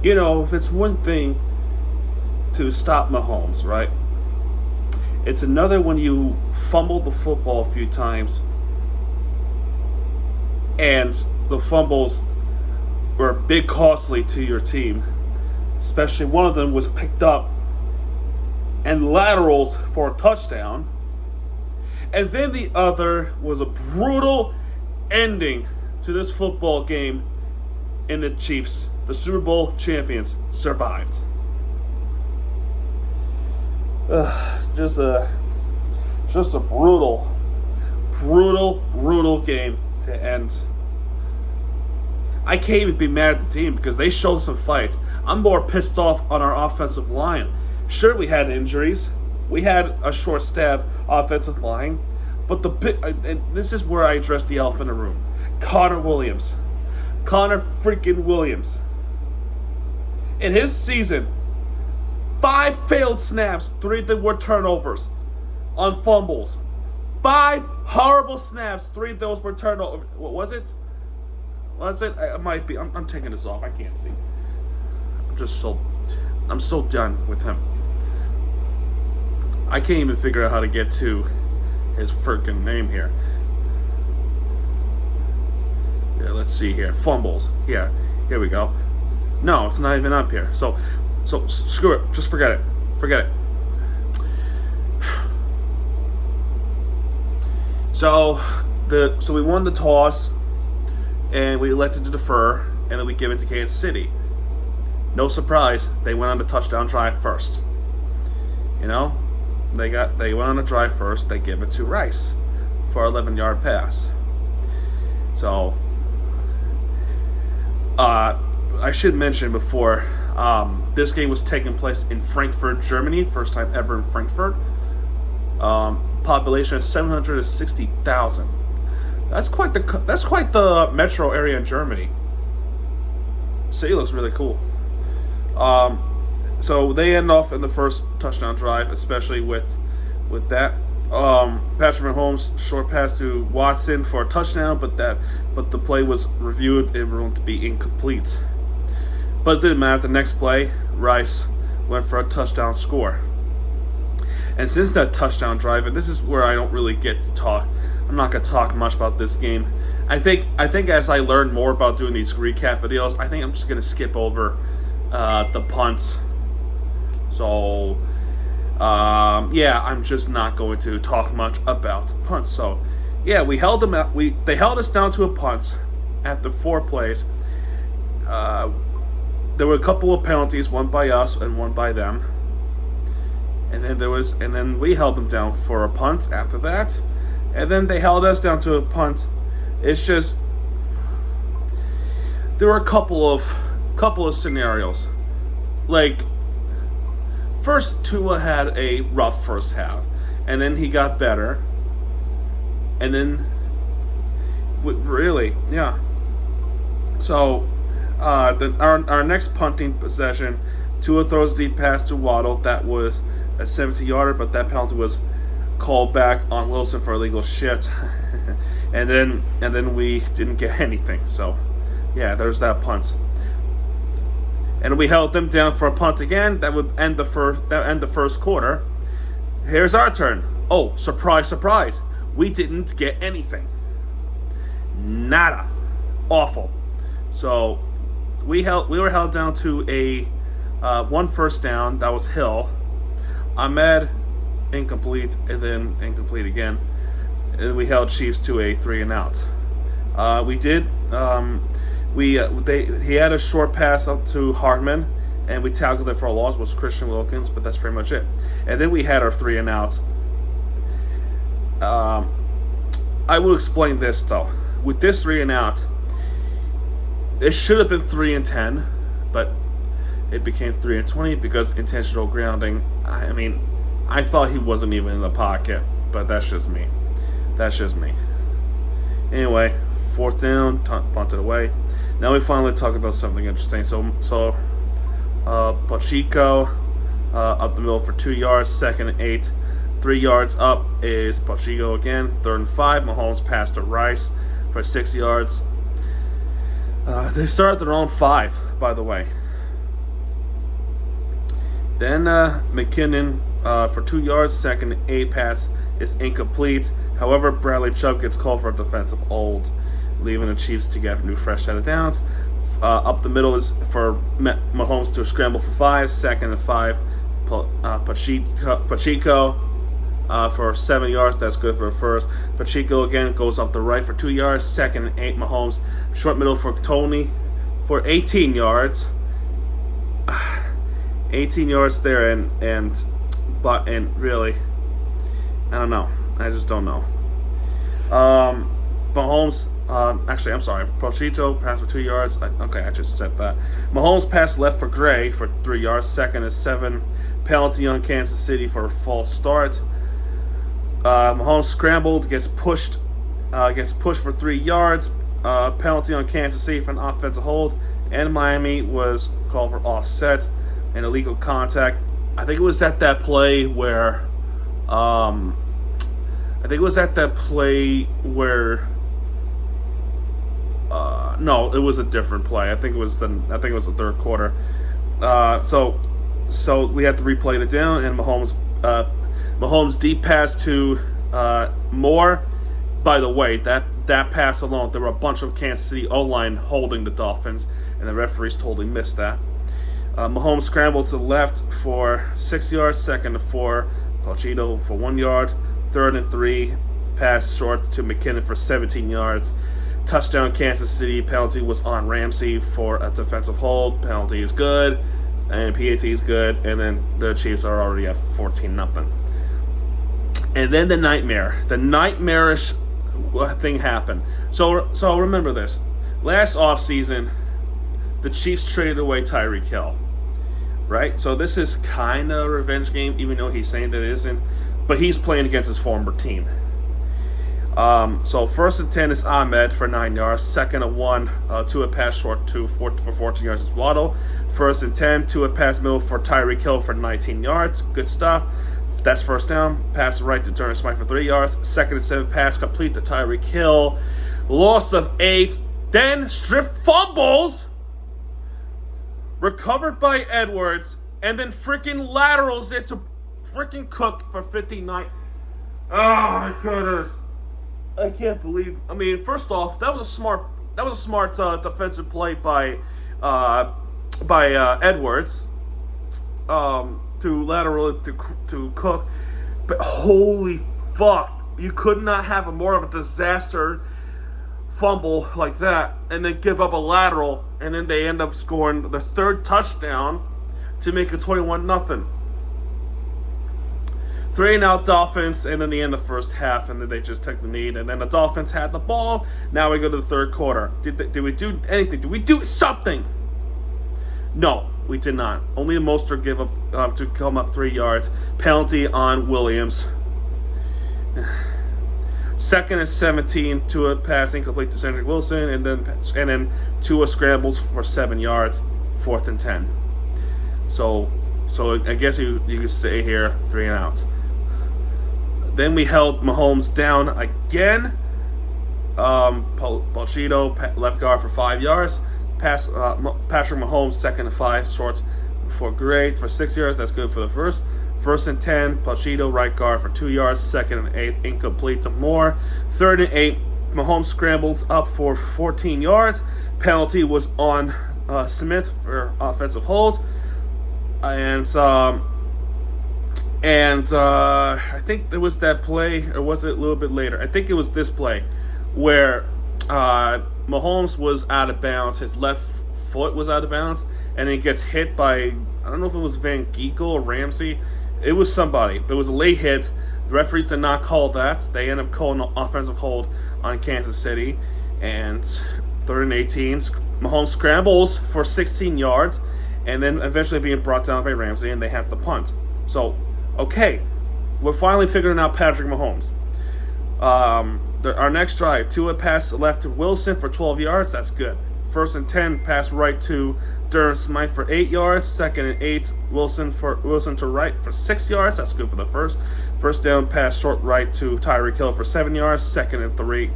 if it's one thing to stop Mahomes, right? It's another when you fumble the football a few times and the fumbles were big costly to your team. Especially one of them was picked up and laterals for a touchdown. And then the other was a brutal ending to this football game, and the Chiefs, the Super Bowl champions, survived. Just a brutal game to end. I can't even be mad at the team because they showed some fight. I'm more pissed off on our offensive line. Sure, we had injuries. We had a short-staffed offensive line. But and this is where I address the elephant in the room. Connor freaking Williams. In his season, 5 failed snaps, 3 of them were turnovers on fumbles. 5 horrible snaps, 3 of those were turnovers. What was it? It might be. I'm taking this off. I can't see. I'm so done with him. I can't even figure out how to get to his freaking name here. Yeah, let's see here. Fumbles. Yeah, here we go. No, it's not even up here. So screw it. Just forget it. So we won the toss, and we elected to defer, and then we give it to Kansas City. No surprise, they went on the touchdown drive first. They went on the drive first. They give it to Rice for an 11-yard pass. So, I should mention before, this game was taking place in Frankfurt, Germany. First time ever in Frankfurt. Population of 760,000. That's quite the metro area in Germany. City looks really cool. So they end off in the first touchdown drive, especially with that. Patrick Mahomes short pass to Watson for a touchdown, but the play was reviewed and ruled to be incomplete. But it didn't matter. The next play, Rice went for a touchdown score. And since that touchdown drive, and this is where I don't really get to talk. I'm not going to talk much about this game. I think as I learn more about doing these recap videos, I think I'm just going to skip over the punts. So, I'm just not going to talk much about punts. So, yeah, we held them out. They held us down to a punt after 4 plays. There were a couple of penalties, one by us and one by them. And then we held them down for a punt after that. And then they held us down to a punt. It's just there were a couple of scenarios. Like, first Tua had a rough first half, and then he got better. And then really, yeah. So our next punting possession, Tua throws deep pass to Waddle. That was a 70-yarder, but that penalty was called back on Wilson for illegal shit. and then we didn't get anything. So, yeah, there's that punt. And we held them down for a punt again. That would end the first quarter. Here's our turn. Oh, surprise, surprise. We didn't get anything. Nada. Awful. So we were held down to a 1 first down. That was Hill. Ahmed, incomplete, and then incomplete again. And we held Chiefs to a 3 and out. He had a short pass up to Hartman, and we tackled it for a loss. Was Christian Wilkins, but that's pretty much it. And then we had our 3 and outs. I will explain this though. With this 3 and out, it should have been 3 and 10, but it became 3 and 20 because intentional grounding. I mean, I thought he wasn't even in the pocket, but that's just me. Anyway, 4th down, punted away. Now we finally talk about something interesting. So Pacheco up the middle for 2 yards, 2nd and 8. 3 yards up is Pacheco again. 3rd and 5. Mahomes passed to Rice for 6 yards. They started their own 5, by the way. Then McKinnon for 2 yards, second and 8 pass is incomplete. However, Bradley Chubb gets called for a defensive hold, leaving the Chiefs to get a new fresh set of downs. Up the middle is for Mahomes to scramble for 5, second and 5. Pacheco for 7 yards. That's good for a first. Pacheco again goes up the right for 2 yards, second and 8. Mahomes short middle for Tony for 18 yards. 18 yards there, and really, I don't know. I just don't know. Mahomes, actually, I'm sorry. Pacheco passed for 2 yards. I just said that. Mahomes passed left for Gray for 3 yards. Second and 7. Penalty on Kansas City for a false start. Mahomes scrambled, gets pushed for 3 yards. Penalty on Kansas City for an offensive hold. And Miami was called for offset and illegal contact. I think it was at that play where, no, it was a different play. I think it was the third quarter. So we had to replay it down, and Mahomes deep pass to Moore. By the way, that pass alone, there were a bunch of Kansas City O-line holding the Dolphins, and the referees totally missed that. Mahomes scrambled to the left for 6 yards, second and 4. Pacheco for 1 yard, third and 3. Pass short to McKinnon for 17 yards. Touchdown Kansas City. Penalty was on Ramsey for a defensive hold. Penalty is good, and PAT is good, and then the Chiefs are already at 14-0. And then the nightmarish thing happened. So remember this. Last offseason, the Chiefs traded away Tyreek Hill, right? So this is kind of a revenge game, even though he's saying that it isn't. But he's playing against his former team. So first and 10 is Ahmed for 9 yards. Second and 1, Tua pass short for 14 yards is Waddle. First and 10, Tua pass middle for Tyreek Hill for 19 yards. Good stuff. That's first down. Pass right to Durham Smythe for 3 yards. Second and 7, pass complete to Tyreek Hill. Loss of 8. Then strip fumbles. Recovered by Edwards. And then freaking laterals it to freaking Cook for 59. Oh my goodness. I can't believe. I mean, first off, that was a smart defensive play by Edwards to lateral it to Cook. But holy fuck, you could not have a more of a disaster fumble like that, and then give up a lateral, and then they end up scoring the third touchdown to make it 21-0. 3-and-out Dolphins, and then the end of the first half, and then they just took the lead, and then the Dolphins had the ball. Now we go to the third quarter. Did we do anything? Did we do something? No, we did not. Only Mostert give up to come up 3 yards. Penalty on Williams. Second and 17, Tua pass incomplete to Cedric Wilson, and then Tua scrambles for 7 yards. 4th and 10. So I guess you could say here 3-and-outs. Then we held Mahomes down again. Pacheco left guard for 5 yards. Patrick Mahomes second and 5 short for Gray for 6 yards. That's good for the first. First and 10. Pacheco right guard for 2 yards. Second and 8 incomplete to Moore. Third and 8. Mahomes scrambled up for 14 yards. Penalty was on Smith for offensive hold. And I think there was that play, or was it a little bit later? I think it was this play where Mahomes was out of bounds. His left foot was out of bounds, and he gets hit by, I don't know if it was Van Ginkel or Ramsey. It was somebody, but it was a late hit. The referee did not call that. They ended up calling an offensive hold on Kansas City. And 3rd and 18, Mahomes scrambles for 16 yards, and then eventually being brought down by Ramsey, and they have the punt. So, okay, we're finally figuring out Patrick Mahomes. Our next drive, Tua pass left to Wilson for 12 yards. That's good. First and 10, pass right to Durham Smythe for 8 yards. Second and 8, Wilson to right for 6 yards. That's good for the first. First down, pass short right to Tyreek Hill for 7 yards. Second and 3,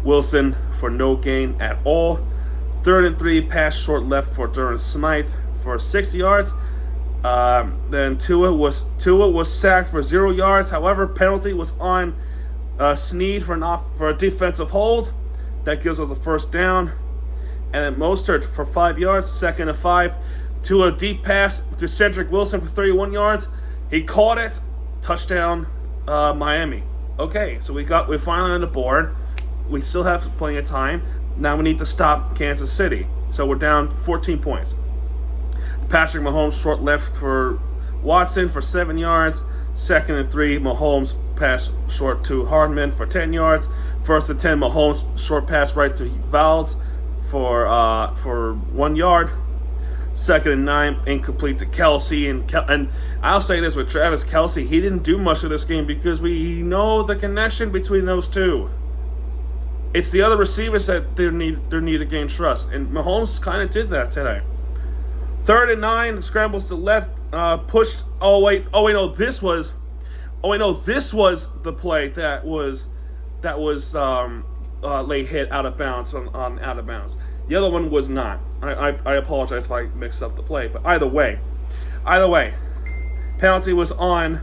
Wilson for no gain at all. Third and 3, pass short left for Durham Smythe for 6 yards. Then Tua was sacked for 0 yards. However, penalty was on Snead for a defensive hold. That gives us a first down. And then Mostert for 5 yards, 2nd and 5. Tua deep pass to Cedric Wilson for 31 yards. He caught it. Touchdown, Miami. Okay, so we're finally on the board. We still have plenty of time. Now we need to stop Kansas City. So we're down 14 points. Patrick Mahomes short left for Watson for 7 yards. 2nd and 3, Mahomes pass short to Hardman for 10 yards. 1st and 10, Mahomes short pass right to Valdes for 1 yard. 2nd and 9, incomplete to Kelsey. And I'll say this with Travis Kelsey, he didn't do much of this game because we know the connection between those two. It's the other receivers that they need to gain trust, and Mahomes kind of did that today. 3rd and 9, scrambles to left, pushed. This was the play that was late hit out of bounds on out of bounds. The other one was not. I apologize if I mixed up the play, but either way, penalty was on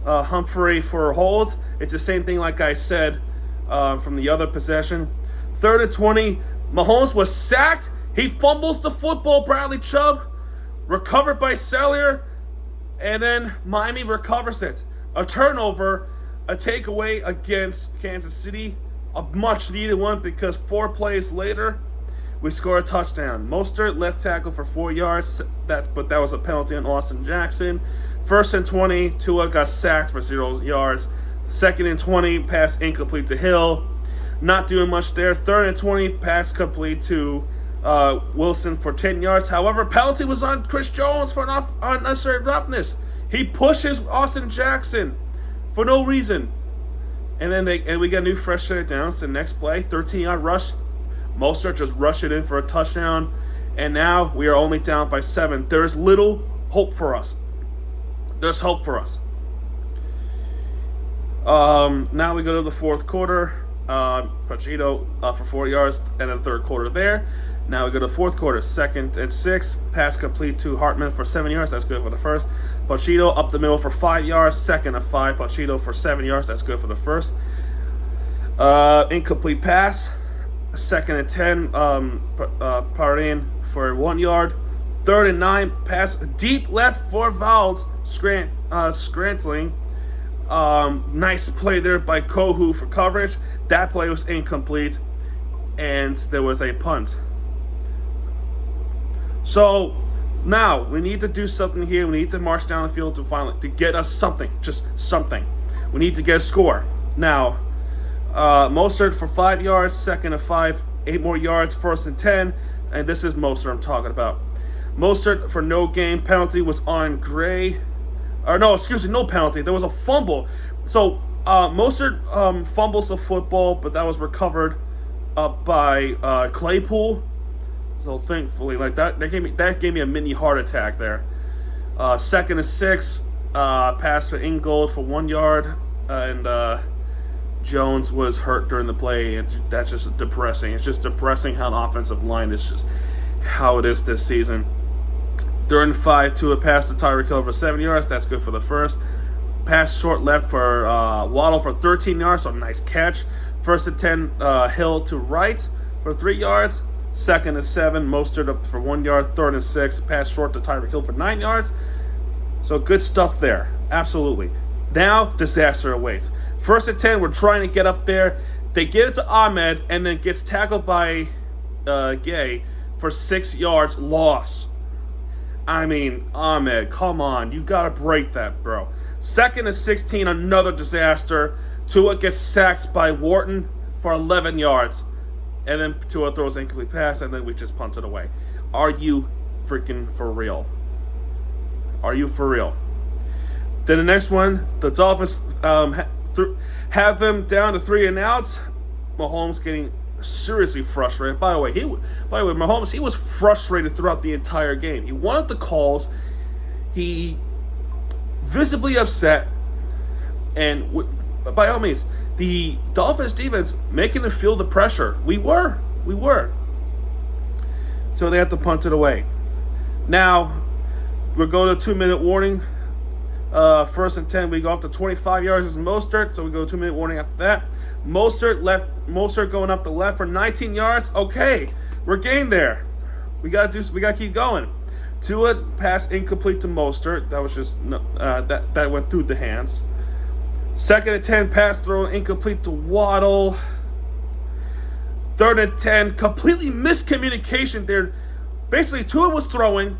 Humphrey for a hold. It's the same thing like I said from the other possession. 3rd and 20, Mahomes was sacked. He fumbles the football. Bradley Chubb recovered by Sellier, and then Miami recovers it. A turnover, a takeaway against Kansas City, a much needed one because 4 plays later, we score a touchdown. Mostert left tackle for 4 yards, but that was a penalty on Austin Jackson. 1st and 20, Tua got sacked for 0 yards. 2nd and 20, pass incomplete to Hill. Not doing much there. 3rd and 20, pass complete to Wilson for 10 yards. However, penalty was on Chris Jones for unnecessary roughness. He pushes Austin Jackson for no reason. And then we get new fresh set of downs. The next play, 13-yard rush. Mostert just rushed it in for a touchdown. And now we are only down by 7. There's little hope for us. There's hope for us. Now we go to the 4th quarter. Pachito for 4 yards and then 3rd quarter there. Now we go to the 4th quarter, 2nd and 6. Pass complete to Hartman for 7 yards. That's good for the first. Pachito up the middle for 5 yards. 2nd and 5. Pachito for 7 yards. That's good for the first. Incomplete pass. 2nd and 10. Pardin for 1 yard. 3rd and 9. Pass deep left for Valdes. Scrantling. Nice play there by Kohu for coverage. That play was incomplete, and there was a punt. So now we need to do something here. We need to march down the field to get us something, just something. We need to get a score. Now, Mostert for 5 yards, 2nd and 5, 8 more yards, 1st and 10, and this is Mostert I'm talking about. Mostert for no game. Penalty was on Gray. No penalty. There was a fumble. So Mostert fumbles the football, but that was recovered by Claypool. So thankfully, that gave me a mini heart attack there. 2nd and 6, pass for Ingold for 1 yard, and Jones was hurt during the play, and that's just depressing. It's just depressing how an offensive line is just how it is this season. 3rd and 5, to a pass to Tyreek Hill for 7 yards. That's good for the first. Pass short left for Waddle for 13 yards, so nice catch. 1st and 10, Hill to right for 3 yards. 2nd and 7, Mostert up for 1 yard. 3rd and 6, pass short to Tyreek Hill for 9 yards. So good stuff there, absolutely. Now, disaster awaits. 1st and 10, we're trying to get up there. They get it to Ahmed, and then gets tackled by Gay for 6 yards loss. I mean, Ahmed, come on. You got to break that, bro. 2nd and 16, another disaster. Tua gets sacked by Wharton for 11 yards. And then Tua throws an incomplete pass, and then we just punt it away. Are you freaking for real? Are you for real? Then the next one, the Dolphins have them down to 3 and outs. Mahomes getting seriously frustrated. By the way, Mahomes, he was frustrated throughout the entire game. He wanted the calls. He visibly upset, and by all means, the Dolphins defense making him feel the pressure. We were. So they had to punt it away. Now, we'll go to 2-minute warning. First and 10, we go up to 25 yards as Mostert, so we go 2-minute warning after that. Mostert going up the left for 19 yards. Okay, we're getting there. We gotta keep going. Tua pass incomplete to Mostert. That was just that went through the hands. Second and 10, pass throw incomplete to Waddle. Third and 10, completely miscommunication there. Basically, Tua was throwing.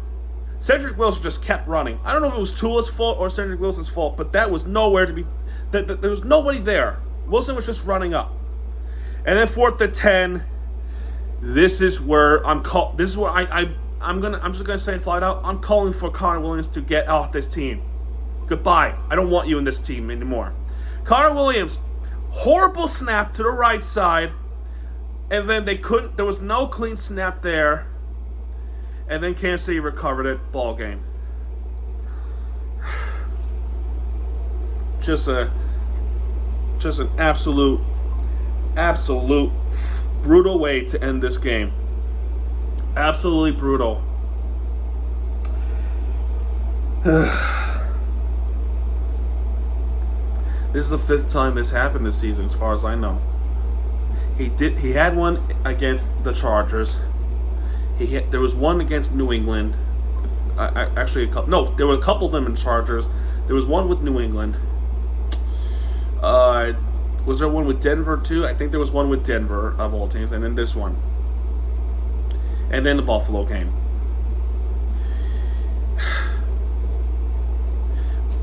Cedric Wilson just kept running. I don't know if it was Tua's fault or Cedric Wilson's fault, but that was nowhere to be. There was nobody there. Wilson was just running up. And then fourth and 10. This is where I'm call. This is where I'm just gonna say flat out. I'm calling for Connor Williams to get off this team. Goodbye. I don't want you in this team anymore. Connor Williams, horrible snap to the right side, and then they couldn't. There was no clean snap there. And then Kansas City recovered it. Ball game. Just an absolute brutal way to end this game. Absolutely brutal. This is the 5th time this happened this season, as far as I know. He had one against the Chargers. There was one against New England. Actually, there were a couple of them in Chargers. There was one with New England. Was there one with Denver too? I think there was one with Denver of all teams, and then this one, and then the Buffalo game.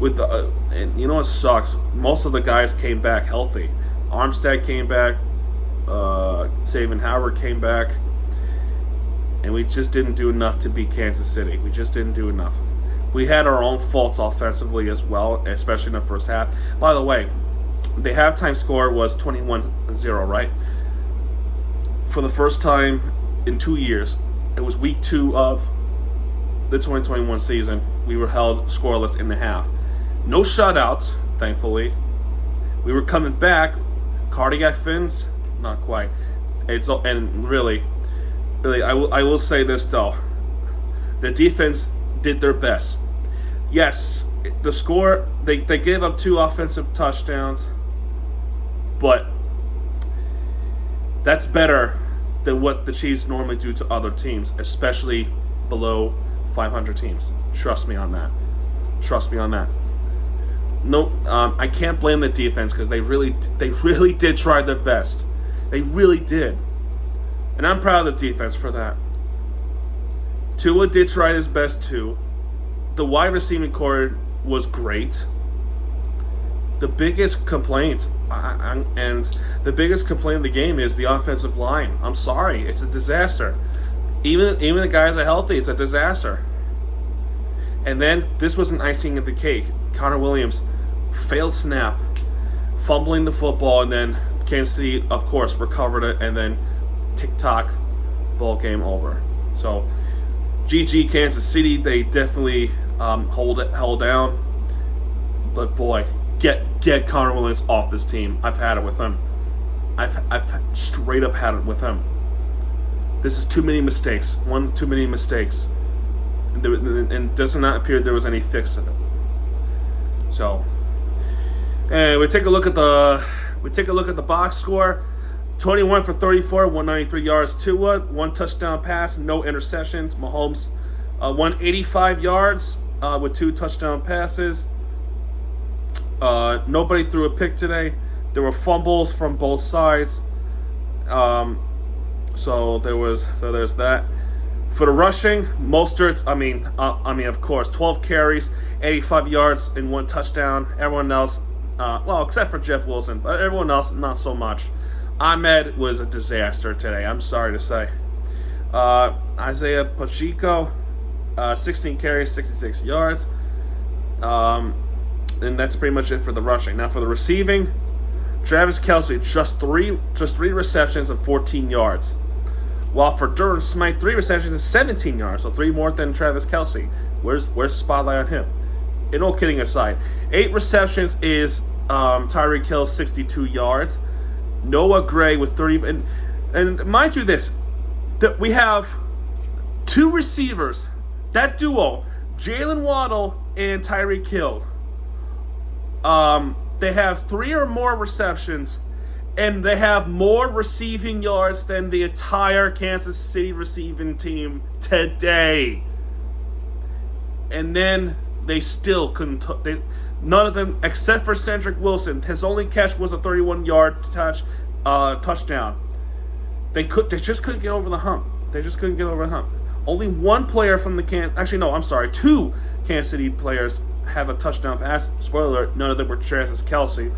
And you know what sucks? Most of the guys came back healthy. Armstead came back. Xavier Howard came back. And we just didn't do enough to beat Kansas City. We just didn't do enough. We had our own faults offensively as well, especially in the first half. By the way, the halftime score was 21-0, right? For the first time in 2 years, it was week 2 of the 2021 season. We were held scoreless in the half. No shutouts, thankfully. We were coming back. Cardiac fins? Not quite. And really, I will say this though. The defense did their best. Yes, the score, they gave up 2 offensive touchdowns, but that's better than what the Chiefs normally do to other teams, especially below 500 teams. Trust me on that. No, I can't blame the defense because they really did try their best. They really did. And I'm proud of the defense for that. Tua did try his best too. The wide receiving core was great. The biggest complaint, of the game is the offensive line. I'm sorry, it's a disaster. Even the guys are healthy, it's a disaster. And then this was an icing of the cake. Connor Williams, failed snap, fumbling the football, and then Kansas City, of course, recovered it, and then tick-tock, ball game over. So, GG Kansas City, they definitely held down. But boy, get Connor Williams off this team. I've had it with him. I've straight up had it with him. This is too many mistakes. One too many mistakes. And does not appear there was any fix of it. So, and we take a look at the box score. 21 for 34, 193 yards. Tua, 1 touchdown pass, no interceptions. Mahomes, 185 yards with 2 touchdown passes. Nobody threw a pick today. There were fumbles from both sides. So there's that. For the rushing, Mostert, of course, 12 carries, 85 yards, and 1 touchdown. Everyone else, except for Jeff Wilson, but everyone else, not so much. Ahmed was a disaster today, I'm sorry to say. Isaiah Pacheco, 16 carries, 66 yards. And that's pretty much it for the rushing. Now for the receiving, Travis Kelce, just three receptions and 14 yards. While for Durham Smythe, 3 receptions and 17 yards, so 3 more than Travis Kelce. Where's the spotlight on him? And all kidding aside, 8 receptions is Tyreek Hill, 62 yards. Noah Gray with 30, and mind you this, that we have 2 receivers, that duo, Jalen Waddle and Tyreek Hill. They have 3 or more receptions, and they have more receiving yards than the entire Kansas City receiving team today. And then they still couldn't. None of them, except for Cedric Wilson, his only catch was a 31-yard touchdown. They just couldn't get over the hump. Only one player from the two Kansas City players have a touchdown pass. Spoiler alert, none of them were Travis Kelce.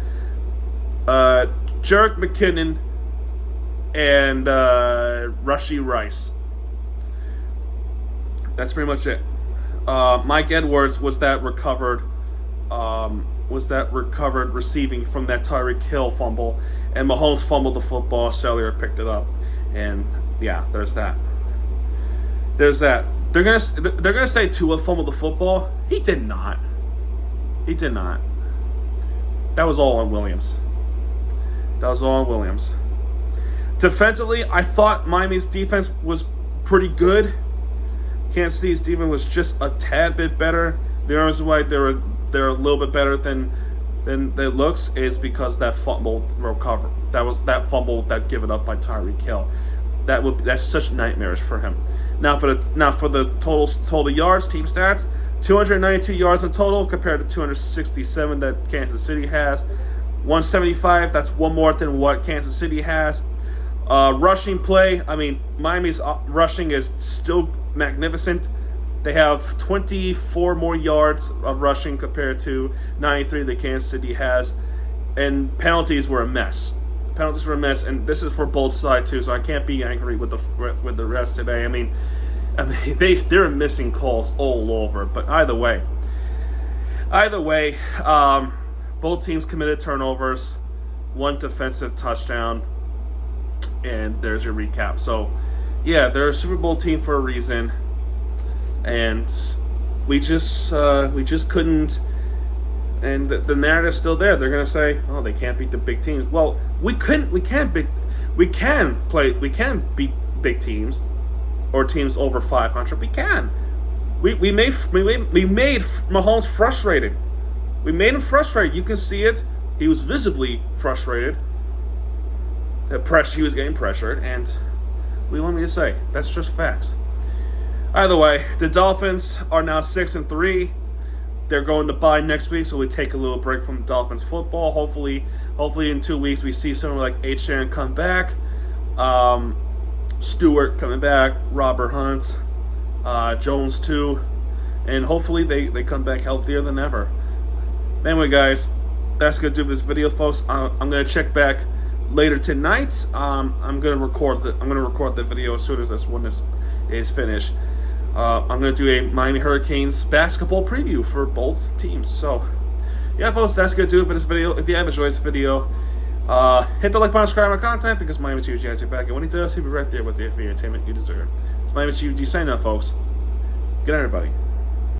Jerick McKinnon and Rashee Rice. That's pretty much it. Mike Edwards was that recovered receiving from that Tyreek Hill fumble, and Mahomes fumbled the football. Cellular picked it up, and yeah, there's that. They're gonna say Tua fumbled the football. He did not. That was all on Williams. Defensively, I thought Miami's defense was pretty good. Kansas City's defense was just a tad bit better. The reason why they're a little bit better than it looks is because that fumble recover. That fumble that given up by Tyreek Hill. That's such nightmares for him. Now for the total yards, team stats, 292 yards in total compared to 267 that Kansas City has. 175, that's one more than what Kansas City has. Rushing play, Miami's rushing is still magnificent. They have 24 more yards of rushing compared to 93 that Kansas City has. And penalties were a mess. And this is for both sides too, so I can't be angry with the rest today. They're missing calls all over. But either way, both teams committed turnovers, one defensive touchdown, and there's your recap. So, yeah, they're a Super Bowl team for a reason, and we just couldn't. And the narrative's still there. They're gonna say, "Oh, they can't beat the big teams." Well, we can beat big teams or teams over 500. We can. We made Mahomes frustrated. We made him frustrated. You can see it. He was visibly frustrated. He was getting pressured, and what do you want me to say? That's just facts. Either way, the Dolphins are now 6-3. They're going to bye next week, so we take a little break from Dolphins football. Hopefully in 2 weeks we see someone like H. come back, Stewart coming back, Robert Hunt, Jones too, and hopefully they come back healthier than ever. Anyway, guys, that's gonna do this video, folks. I'm gonna check back later tonight. I'm gonna record the video as soon as this one is finished. I'm going to do a Miami Hurricanes basketball preview for both teams. So, yeah, folks, that's going to do it for this video. If you have enjoyed this video, hit the like button, subscribe to my content, because Miami TUG has your back. And when he does, he'll be right there with you for the entertainment you deserve. It's Miami TUG signing off, folks. Good night, everybody.